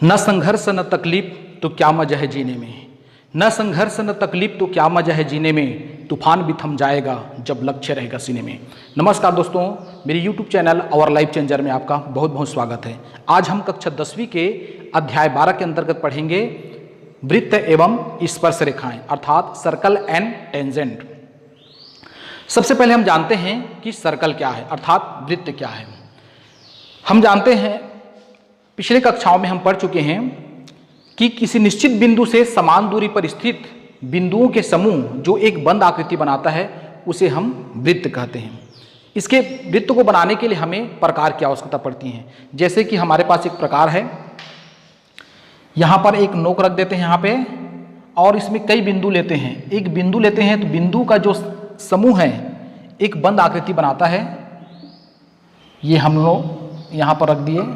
न संघर्ष न तकलीफ तो क्या मजा है जीने में, न संघर्ष न तकलीफ तो क्या मजा है जीने में, तूफान भी थम जाएगा जब लक्ष्य रहेगा सीने में। नमस्कार दोस्तों, मेरे YouTube channel our life changer में आपका बहुत बहुत स्वागत है। आज हम कक्षा 10वीं के अध्याय 12 के अंतर्गत पढ़ेंगे वृत्त एवं स्पर्श रेखाएं अर्थात सर्कल एंड टेंजेंट। सबसे पहले हम जानते हैं कि सर्कल क्या है अर्थात वृत्त क्या है। हम जानते हैं, पिछले कक्षाओं में हम पढ़ चुके हैं कि किसी निश्चित बिंदु से समान दूरी पर स्थित बिंदुओं के समूह जो एक बंद आकृति बनाता है उसे हम वृत्त कहते हैं। इसके वृत्त को बनाने के लिए हमें प्रकार की आवश्यकता पड़ती है। जैसे कि हमारे पास एक प्रकार है, यहाँ पर एक नोक रख देते हैं यहाँ पे और इसमें कई बिंदु लेते हैं। एक बिंदु लेते हैं तो बिंदु का जो समूह है एक बंद आकृति बनाता है। ये हम लोग यहाँ पर रख दिए।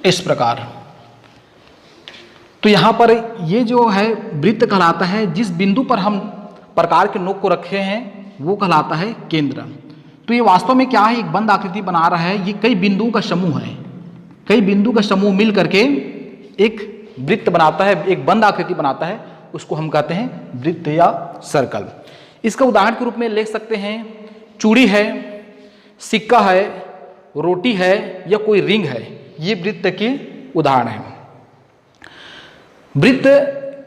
इस प्रकार तो यहां पर ये जो है वृत्त कहलाता है। जिस बिंदु पर हम प्रकार के नोक को रखे हैं वो कहलाता है केंद्र। तो ये वास्तव में क्या है, एक बंद आकृति बना रहा है। ये कई बिंदुओं का समूह है, कई बिंदु का समूह मिल करके एक वृत्त बनाता है, एक बंद आकृति बनाता है। उसको हम कहते हैं वृत्त या सर्कल। इसका उदाहरण के रूप में ले सकते हैं, चूड़ी है, सिक्का है, रोटी है या कोई रिंग है। ये वृत्त के उदाहरण हैं। वृत्त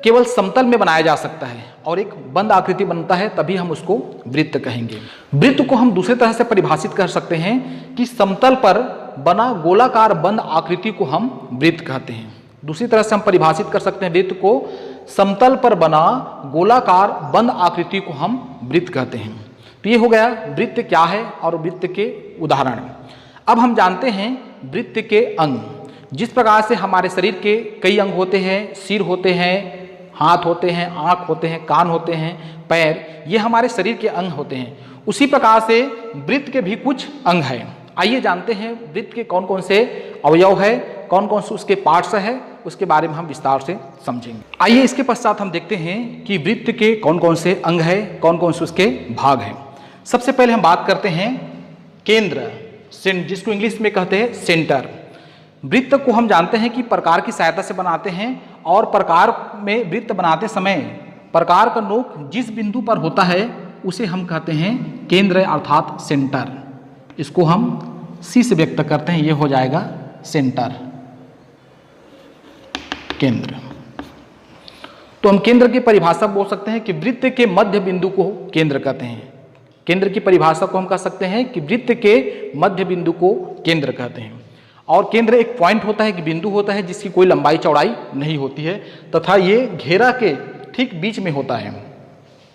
केवल समतल में बनाया जा सकता है और एक बंद आकृति बनता है, तभी हम उसको वृत्त कहेंगे। वृत्त को हम दूसरी तरह से परिभाषित कर सकते हैं कि समतल पर बना गोलाकार बंद आकृति को हम वृत्त कहते हैं। दूसरी तरह से हम परिभाषित कर सकते हैं वृत्त को, समतल पर बना गोलाकार बंद आकृति को हम वृत्त कहते हैं। तो ये हो गया वृत्त क्या है और वृत्त के उदाहरण। अब हम जानते हैं वृत्त के अंग। जिस प्रकार से हमारे शरीर के कई अंग होते हैं, सिर होते हैं, हाथ होते हैं, आँख होते हैं, कान होते हैं, पैर, ये हमारे शरीर के अंग होते हैं। उसी प्रकार से वृत्त के भी कुछ अंग हैं। आइए जानते हैं वृत्त के कौन कौन से अवयव है, कौन कौन से उसके पार्ट्स है, उसके बारे में हम विस्तार से समझेंगे। आइए इसके पश्चात हम देखते हैं कि वृत्त के कौन कौन से अंग है, कौन कौन से उसके भाग हैं। सबसे पहले हम बात करते हैं केंद्र, जिसको इंग्लिश में कहते हैं सेंटर। वृत्त को हम जानते हैं कि प्रकार की सहायता से बनाते हैं और प्रकार में वृत्त बनाते समय प्रकार का नोक जिस बिंदु पर होता है उसे हम कहते हैं केंद्र अर्थात सेंटर। इसको हम सी से व्यक्त करते हैं, ये हो जाएगा सेंटर, केंद्र। तो हम केंद्र की परिभाषा बोल सकते हैं कि वृत्त के मध्य बिंदु को केंद्र कहते हैं। केंद्र की परिभाषा को हम कह सकते हैं कि वृत्त के मध्य बिंदु को केंद्र कहते हैं। और केंद्र एक पॉइंट होता है कि बिंदु होता है जिसकी कोई लंबाई चौड़ाई नहीं होती है तथा ये घेरा के ठीक बीच में होता है,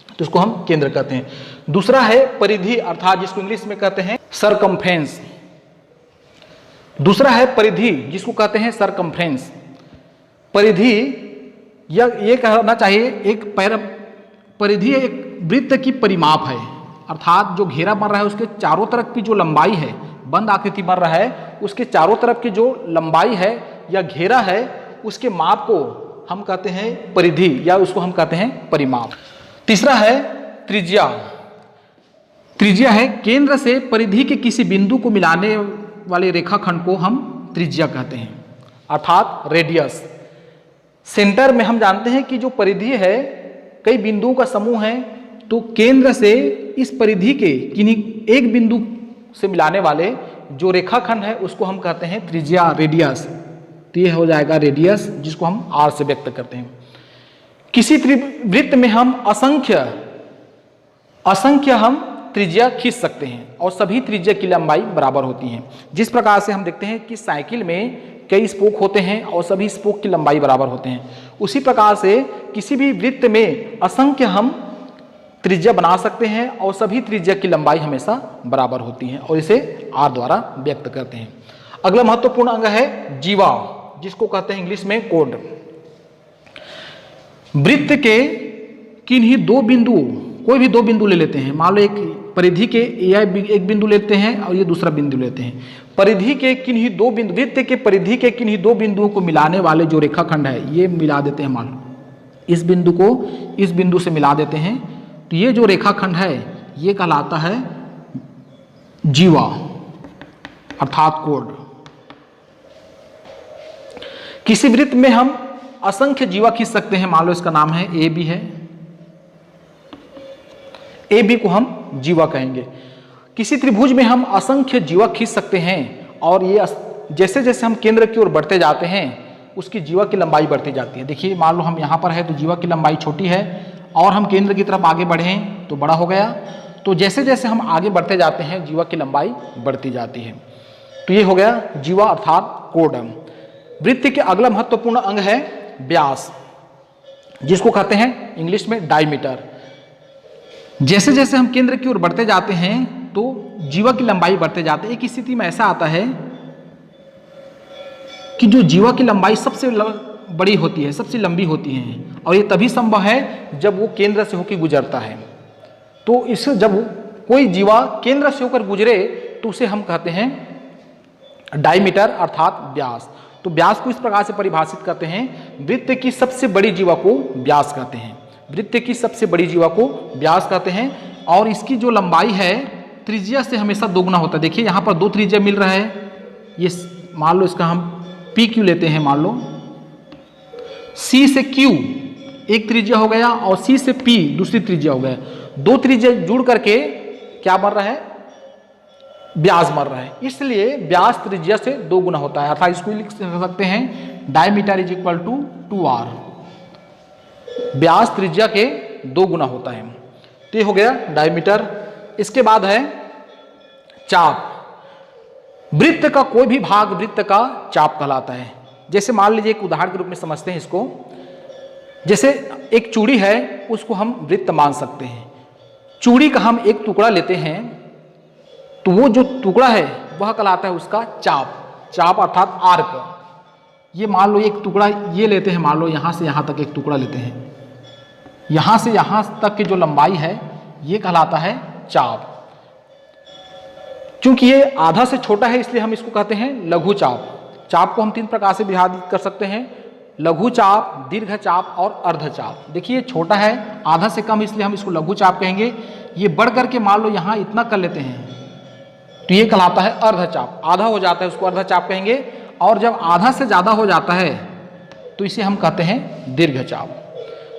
तो इसको हम केंद्र कहते हैं। दूसरा है परिधि अर्थात जिसको इंग्लिश में कहते हैं सरकमफ्रेंस। दूसरा है परिधि जिसको कहते हैं सरकमफ्रेंस। परिधि या ये कहना चाहिए एक परिधि एक वृत्त की परिमाप है अर्थात जो घेरा बन रहा है उसके चारों तरफ की जो लंबाई है, बंद आकृति बन रहा है उसके चारों तरफ की जो लंबाई है या घेरा है उसके माप को हम कहते हैं परिधि या उसको हम कहते हैं परिमाप। तीसरा है त्रिज्या। त्रिज्या है केंद्र से परिधि के किसी बिंदु को मिलाने वाले रेखाखंड को हम त्रिज्या कहते हैं अर्थात रेडियस। सेंटर में हम जानते हैं कि जो परिधि है कई बिंदुओं का समूह है, तो केंद्र से इस परिधि के किन्हीं एक बिंदु से मिलाने वाले जो रेखाखंड है उसको हम कहते हैं त्रिज्या, रेडियस। तो ये हो जाएगा रेडियस जिसको हम आर से व्यक्त करते हैं। किसी वृत्त में हम असंख्य हम त्रिज्या खींच सकते हैं और सभी त्रिज्या की लंबाई बराबर होती है। जिस प्रकार से हम देखते हैं कि साइकिल में कई स्पोक होते हैं और सभी स्पोक की लंबाई बराबर होते हैं, उसी प्रकार से किसी भी वृत्त में असंख्य हम त्रिज्या बना सकते हैं और सभी त्रिज्या की लंबाई हमेशा बराबर होती है और इसे आर द्वारा व्यक्त करते हैं। अगला महत्वपूर्ण अंग है जीवा, जिसको कहते हैं इंग्लिश में कोड। वृत्त के किन्हीं दो बिंदु, कोई भी दो बिंदु ले लेते हैं, मान लो एक परिधि के यह एक बिंदु लेते हैं और ये दूसरा बिंदु लेते हैं। परिधि के किन्हीं दो बिंदु, वृत्त के परिधि के किन्हीं दो बिंदुओं को मिलाने वाले जो रेखाखंड है ये मिला देते हैं। मान लो इस बिंदु को इस बिंदु से मिला देते हैं, तो ये जो रेखाखंड है ये कहलाता है जीवा अर्थात कोड। किसी वृत्त में हम असंख्य जीवा खींच सकते हैं। मान लो इसका नाम है ए बी है, ए बी को हम जीवा कहेंगे। किसी त्रिभुज में हम असंख्य जीवा खींच सकते हैं और ये जैसे जैसे हम केंद्र की ओर बढ़ते जाते हैं उसकी जीवा की लंबाई बढ़ती जाती है। देखिए मान लो हम यहाँ पर है तो जीवा की लंबाई छोटी है और हम केंद्र की तरफ आगे बढ़े तो बड़ा हो गया। तो जैसे जैसे हम आगे बढ़ते जाते हैं जीवा की लंबाई बढ़ती जाती है। तो ये हो गया जीवा अर्थात कोड। वृत्त के अगला महत्वपूर्ण अंग है व्यास, जिसको कहते हैं इंग्लिश में डायमीटर। जैसे जैसे हम केंद्र की ओर बढ़ते जाते हैं तो जीवा की लंबाई बढ़ते जाते हैं। एक स्थिति में ऐसा आता है कि जो जीवा की लंबाई सबसे बड़ी होती है, सबसे लंबी होती है, और ये तभी संभव है जब वो केंद्र से होकर गुजरता है। तो इससे जब कोई जीवा केंद्र से होकर गुजरे तो उसे हम कहते हैं डायमीटर अर्थात व्यास। तो व्यास को इस प्रकार से परिभाषित करते हैं, वृत्त की सबसे बड़ी जीवा को व्यास कहते हैं। वृत्त की सबसे बड़ी जीवा को व्यास कहते हैं और इसकी जो लंबाई है त्रिज्या से हमेशा दोगुना होता है। देखिए यहाँ पर दो त्रिज्या मिल रहा है, ये मान लो इसका हम पी क्यू लेते हैं। मान लो सी से क्यू एक त्रिज्या हो गया और सी से पी दूसरी त्रिज्या हो गया। दो त्रिज्या जुड़ करके क्या बन रहा है, व्यास बन रहा है। इसलिए व्यास त्रिज्या से दो गुना होता है, अर्थात इसको लिख सकते हैं diameter is equal to 2r। व्यास त्रिज्या के दो गुना होता है। तो ये हो गया डायमीटर। इसके बाद है चाप। वृत्त का कोई भी भाग वृत्त का चाप कहलाता है। जैसे मान लीजिए एक उदाहरण के रूप में समझते हैं इसको, जैसे एक चूड़ी है उसको हम वृत्त मान सकते हैं। चूड़ी का हम एक टुकड़ा लेते हैं तो वो जो टुकड़ा है वह कहलाता है उसका चाप। चाप अर्थात आर्क। ये मान लो एक टुकड़ा ये लेते हैं, मान लो यहाँ से यहाँ तक एक टुकड़ा लेते हैं, यहाँ से यहाँ तक की जो लंबाई है ये कहलाता है चाप। क्योंकि ये आधा से छोटा है इसलिए हम इसको कहते हैं लघु चाप। चाप को हम तीन प्रकार से विभाजित कर सकते हैं, लघु चाप, दीर्घ चाप और अर्ध चाप। देखिए छोटा है, आधा से कम, इसलिए हम इसको लघु चाप कहेंगे। ये बढ़ करके मान लो यहाँ इतना कर लेते हैं तो ये कहलाता है अर्ध चाप। आधा हो जाता है उसको अर्ध चाप कहेंगे, और जब आधा से ज़्यादा हो जाता है तो इसे हम कहते हैं दीर्घ चाप।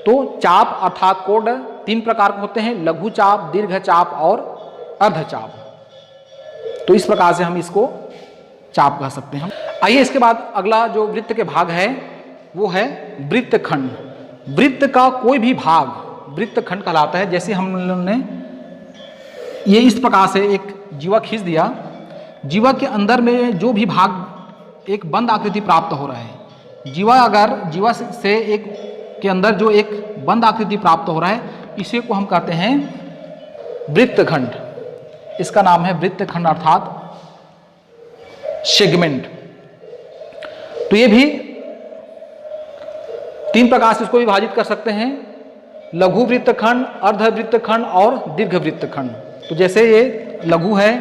तो चाप अर्थात कोड तीन प्रकार के होते हैं, लघु चाप, दीर्घ चाप और अर्ध चाप। तो इस प्रकार से हम इसको चाप कह सकते हैं। आइए इसके बाद अगला जो वृत्त के भाग है वो है वृत्तखंड। वृत्त का कोई भी भाग वृत्तखंड कहलाता है। जैसे हम लोगों ने ये इस प्रकार से एक जीवा खींच दिया, जीवा के अंदर में जो भी भाग एक बंद आकृति प्राप्त हो रहा है, जीवा अगर जीवा से एक के अंदर जो एक बंद आकृति प्राप्त हो रहा है इसे को हम कहते हैं वृत्तखंड। इसका नाम है वृत्तखंड अर्थात सेगमेंट। तो ये भी तीन प्रकार से इसको विभाजित कर सकते हैं, लघु वृत्तखंड, अर्ध वृत्तखंड और दीर्घ वृत्तखंड। तो जैसे ये लघु है,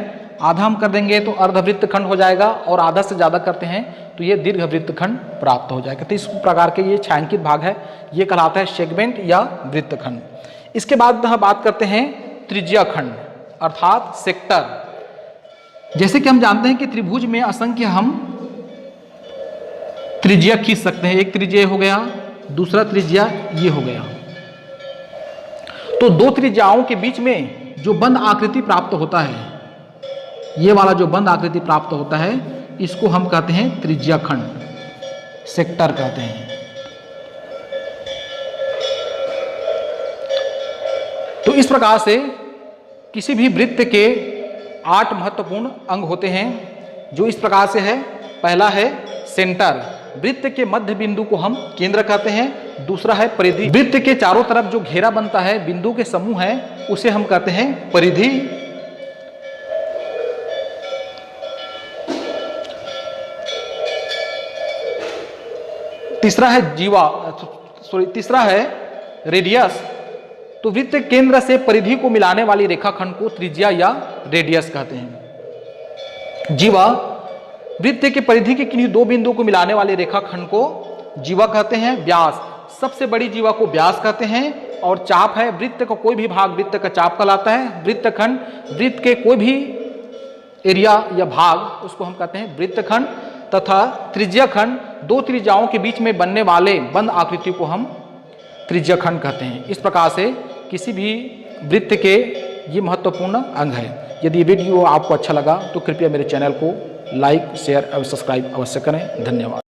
आधा हम कर देंगे तो अर्ध वृत्तखंड हो जाएगा, और आधा से ज़्यादा करते हैं तो ये दीर्घ वृत्तखंड प्राप्त हो जाएगा। तो इस प्रकार के ये छायांकित भाग है, ये कहलाता है सेगमेंट या वृत्तखंड। इसके बाद हम बात करते हैं त्रिज्याखंड अर्थात सेक्टर। जैसे कि हम जानते हैं कि त्रिभुज में असंख्य हम त्रिज्या खींच सकते हैं। एक त्रिज्या हो गया, दूसरा त्रिज्या ये हो गया। तो दो त्रिज्याओं के बीच में जो बंद आकृति प्राप्त होता है, ये वाला जो बंद आकृति प्राप्त होता है इसको हम कहते हैं त्रिज्याखंड, सेक्टर कहते हैं। तो इस प्रकार से किसी भी वृत्त के 8 महत्वपूर्ण अंग होते हैं जो इस प्रकार से है। पहला है सेंटर, वृत्त के मध्य बिंदु को हम केंद्र कहते हैं। दूसरा है परिधि, वृत्त के चारों तरफ जो घेरा बनता है, बिंदु के समूह है, उसे हम कहते हैं परिधि। तीसरा है रेडियस। तो वृत्त केंद्र से परिधि को मिलाने वाली रेखाखंड को त्रिज्या या रेडियस कहते हैं। जीवा, वृत्त के परिधि के किन्हीं दो बिंदुओं को मिलाने वाले रेखाखंड को जीवा कहते हैं। व्यास, सबसे बड़ी जीवा को व्यास कहते हैं। और चाप है, वृत्त का कोई भी भाग वृत्त का चाप कहलाता है। वृत्तखंड, वृत्त के कोई भी एरिया या भाग उसको हम कहते हैं वृत्तखंड। तथा त्रिज्याखंड, दो त्रिज्याओं के बीच में बनने वाले बंद आकृति को हम त्रिज्याखंड कहते हैं। इस प्रकार से किसी भी वृत्त के ये महत्वपूर्ण अंग है। यदि वीडियो आपको अच्छा लगा तो कृपया मेरे चैनल को लाइक, शेयर और सब्सक्राइब अवश्य करें। धन्यवाद।